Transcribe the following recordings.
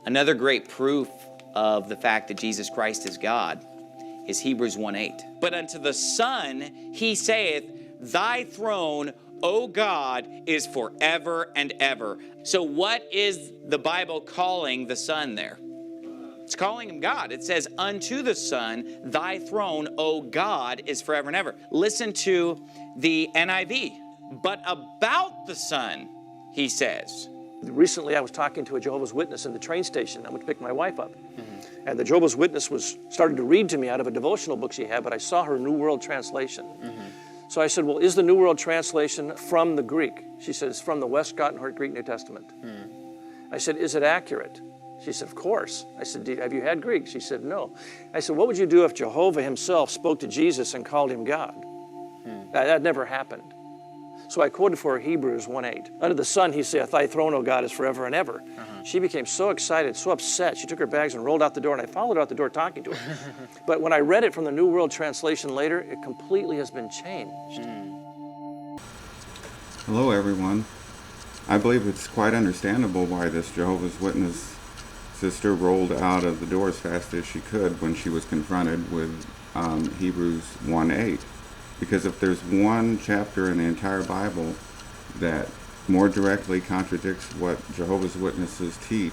Another great proof of the fact that Jesus Christ is God is Hebrews 1:8. But unto the Son he saith, Thy throne, O God, is forever and ever. So what is the Bible calling the Son there? It's calling him God. It says, unto the Son, thy throne, O God, is forever and ever. Listen to the NIV. But about the Son, he says. Recently, I was talking to a Jehovah's Witness in the train station. I went to pick my wife up. And the Jehovah's Witness was starting to read to me out of a devotional book she had, but I saw her New World Translation. So I said, well, is the New World Translation from the Greek? She said, it's from the West Gottenhart Greek New Testament. I said, is it accurate? She said, of course. I said, have you had Greek? She said, no. I said, what would you do if Jehovah himself spoke to Jesus and called him God? That never happened. So I quoted for her Hebrews 1:8. Under the Son, he saith, Thy throne, O God, is forever and ever. She became so excited, so upset. She took her bags and rolled out the door, and I followed her out the door talking to her. But when I read it from the New World Translation later, it completely has been changed. Hello, everyone. I believe it's quite understandable why this Jehovah's Witness sister rolled out of the door as fast as she could when she was confronted with Hebrews 1:8. Because if there's one chapter in the entire Bible that more directly contradicts what Jehovah's Witnesses teach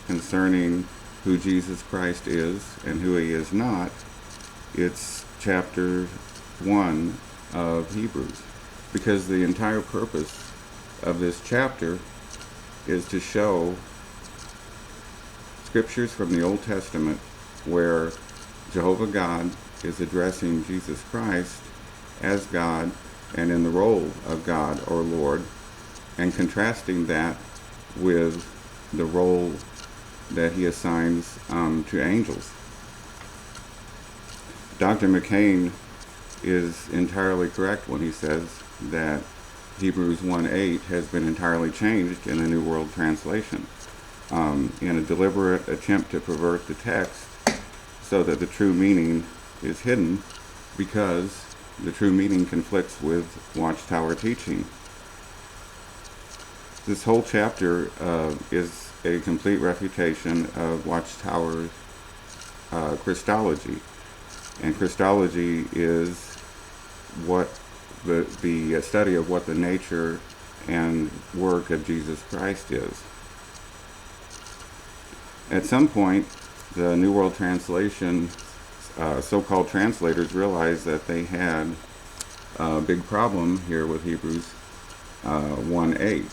concerning who Jesus Christ is and who he is not, it's chapter 1 of Hebrews. Because the entire purpose of this chapter is to show scriptures from the Old Testament where Jehovah God is addressing Jesus Christ as God and in the role of God or Lord, and contrasting that with the role that he assigns to angels. Dr. McCain is entirely correct when he says that Hebrews 1:8 has been entirely changed in the New World Translation in a deliberate attempt to pervert the text so that the true meaning is hidden, because the true meaning conflicts with Watchtower teaching. This whole chapter is a complete refutation of Watchtower Christology. And Christology is what the study of what the nature and work of Jesus Christ is. At some point, the New World Translation so-called translators realized that they had a big problem here with Hebrews 1:8.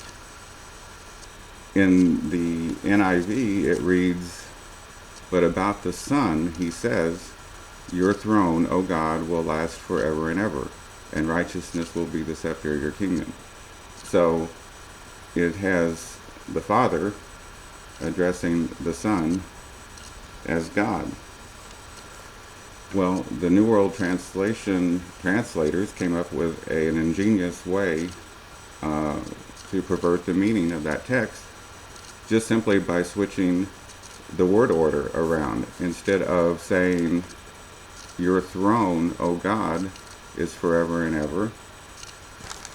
In the NIV, it reads, but about the Son, he says, your throne, O God, will last forever and ever, and righteousness will be the scepter of your kingdom. So it has the Father addressing the Son as God. Well, the New World Translation translators came up with an ingenious way to pervert the meaning of that text, just simply by switching the word order around. Instead of saying, your throne, O God, is forever and ever,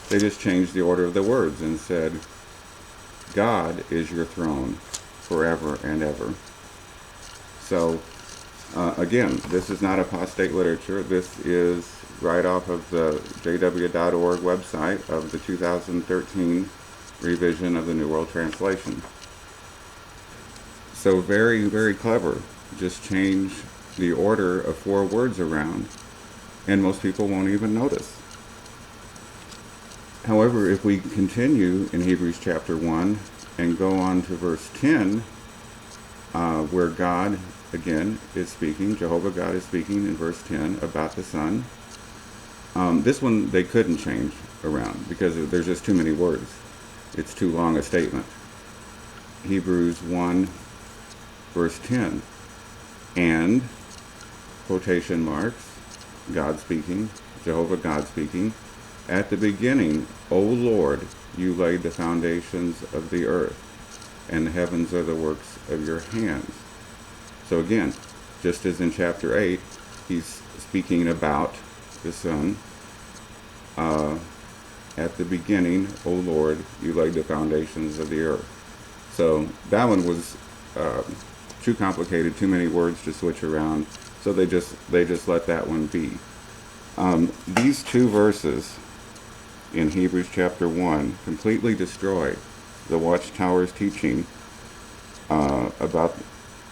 they just changed the order of the words and said, God is your throne forever and ever. So, again, this is not apostate literature. This is right off of the jw.org website of the 2013 revision of the New World Translation. So very, very clever. Just change the order of 4 words around, and most people won't even notice. However, if we continue in Hebrews chapter 1 and go on to verse 10, where God, again, is speaking, Jehovah God is speaking in verse 10 about the Son. This one they couldn't change around because there's just too many words. It's too long a statement. Hebrews 1, verse 10. And, quotation marks, God speaking, Jehovah God speaking, at the beginning, O Lord, you laid the foundations of the earth, and the heavens are the works of your hands. So again, just as in chapter 8, he's speaking about the Son. At the beginning, O Lord, you laid the foundations of the earth. So that one was too complicated, too many words to switch around, so they just let that one be. These two verses in Hebrews chapter 1 completely destroy the Watchtower's teaching about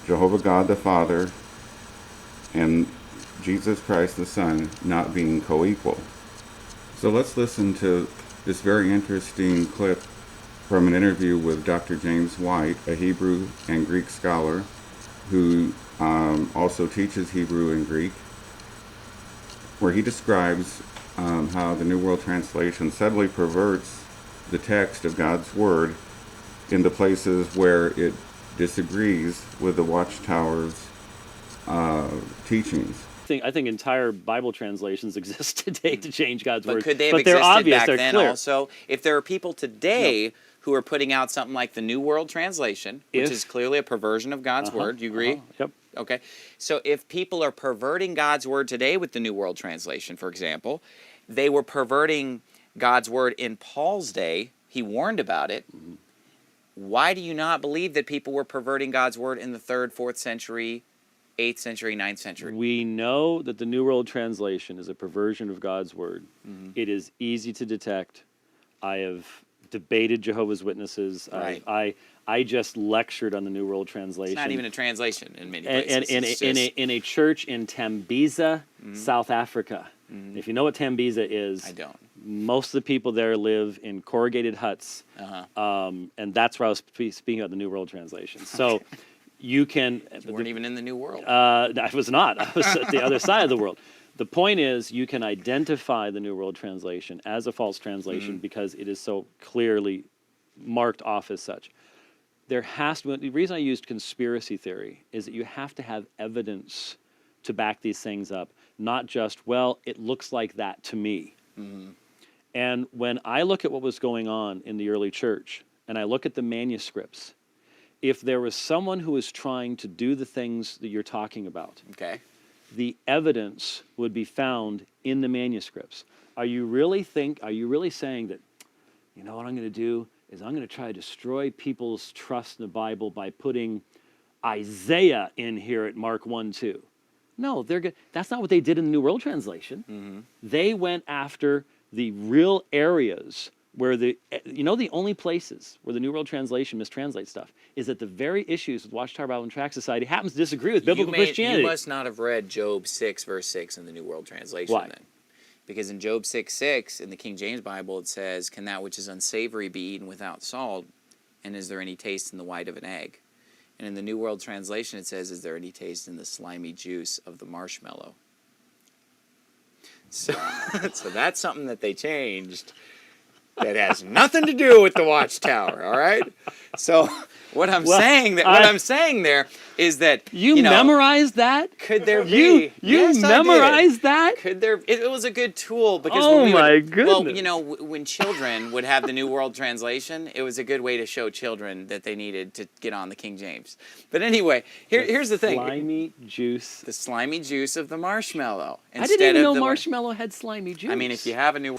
Jehovah God the Father and Jesus Christ the Son not being co-equal. So let's listen to this very interesting clip from an interview with Dr. James White, a Hebrew and Greek scholar who also teaches Hebrew and Greek, where he describes how the New World Translation subtly perverts the text of God's Word in the places where it disagrees with the Watchtower's teachings. I think entire Bible translations exist today to change God's Word. But could they have but they're existed obvious, back they're then clear. also? If there are people today who are putting out something like the New World Translation, which is clearly a perversion of God's Word, do you agree? Yep. Okay. So if people are perverting God's Word today with the New World Translation, for example, they were perverting God's Word in Paul's day. He warned about it. Mm-hmm. Why do you not believe that people were perverting God's Word in the 3rd, 4th century, 8th century, 9th century? We know that the New World Translation is a perversion of God's Word. Mm-hmm. It is easy to detect. I have debated Jehovah's Witnesses. Right. I just lectured on the New World Translation. It's not even a translation in many places. And in a church in Tembisa, South Africa. Mm-hmm. If you know what Tembisa is, I don't. Most of the people there live in corrugated huts, and that's where I was speaking about the New World Translation. So you can... You weren't even in the New World. I was not. I was at the other side of the world. The point is, you can identify the New World Translation as a false translation because it is so clearly marked off as such. There has to be, the reason I used conspiracy theory is that you have to have evidence to back these things up, not just, well, it looks like that to me. Mm-hmm. And when I look at what was going on in the early church, and I look at the manuscripts, if there was someone who was trying to do the things that you're talking about, the evidence would be found in the manuscripts. Are you really saying that, you know what I'm going to do is I'm going to try to destroy people's trust in the Bible by putting Isaiah in here at Mark 1:2? No, that's not what they did in the New World Translation. Mm-hmm. They went after the real areas where the only places where the New World Translation mistranslates stuff is that the very issues with Watchtower Bible and Tract Society happens to disagree with biblical Christianity. You must not have read Job 6, verse 6 in the New World Translation. Why? Then. Because in Job 6:6 in the King James Bible it says, "Can that which is unsavory be eaten without salt? And is there any taste in the white of an egg?" And in the New World Translation it says, "Is there any taste in the slimy juice of the marshmallow?" So that's something that they changed that has nothing to do with the Watchtower, all right? So what I'm saying there is that you memorized that? Could there be? You memorized that? Could there? It was a good tool because goodness. Well, when children would have the New World Translation, it was a good way to show children that they needed to get on the King James. But anyway, here's the thing: slimy juice. The slimy juice of the marshmallow. I didn't even know marshmallow had slimy juice. I mean, if you have a new